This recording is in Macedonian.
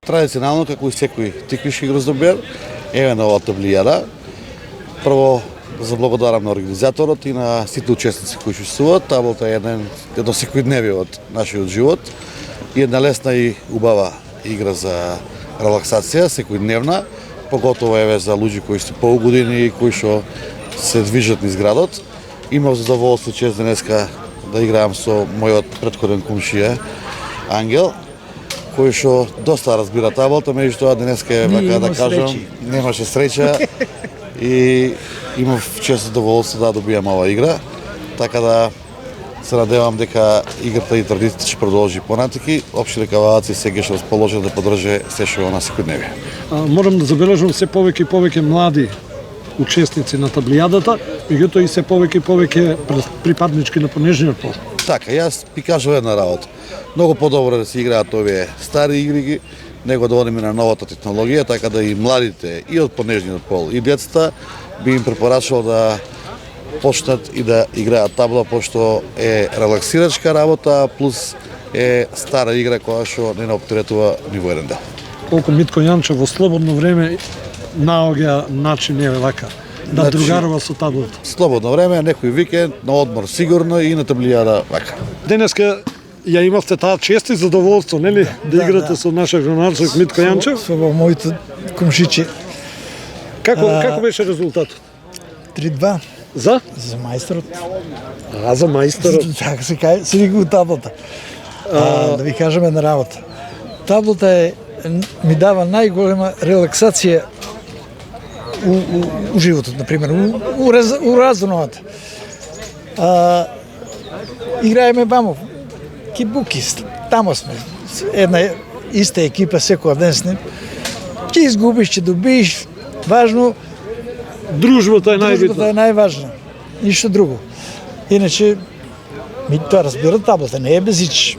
Традиционално, како и секој тиквишки гроздобер, еве на оваа таблијада. Прво, заблагодарам на организаторот и на сите учесници кои учествуваат. Таблата е едно секојдневие од нашиот живот и една лесна и убава игра за релаксација, секојдневна, поготово еве за луѓе кои се полугодини и кои што се движат низ градот. Имав задоволство чест денеска да играам со мојот претходен комшија Ангел, кој што доста разбира таблата, меѓутоа денеска е вака да кажам, немаше среќа и имав често задоволство да добијам оваа игра, така да се надевам дека играта и традицијата ќе продолжи понатаки. Општи рекавалаци сега ќе расположен да поддржи се што на секојдневие. Морам да забележам се повеќе и повеќе млади учесници на таблијадата, меѓутоа и се повеќе и повеќе припаднички на понежниот пол. Така, јас би кажал една работа. Многу подобро да се играат овие стари игри, него да одиме на новата технологија, така да и младите, и од понежниот пол, и децата, би им препорачал да почнат и да играат табла, пошто е релаксирачка работа, плюс е стара игра која што не оптеретува ниво еден дел. Колку Митко Јанчев во слободно време наоѓа начин еве вака да другарува со таблата. Слободно време, некој викенд, на одмор сигурно и на таблијада вака. Денеска ја имавте таа чест и задоволство, нели, да играте со нашиот гранарчик Митко Јанчев? Со моите комшичи. Како беше резултатот? 3-2 За за мајсторот. за мајсторот. Така се кај, се вика таблата. Да ви кажам една работа. Таблата ми дава најголема релаксација у животот, например, у разноната. Играеме бамо, кибуки, тамо сме, една иста екипа секој ден сме. Ќе изгубиш, ќе добиеш, важно, Дружбата е најбитна. дружбата е најважна, ништо друго. Иначе, ми тоа разбира таблата, не е безич.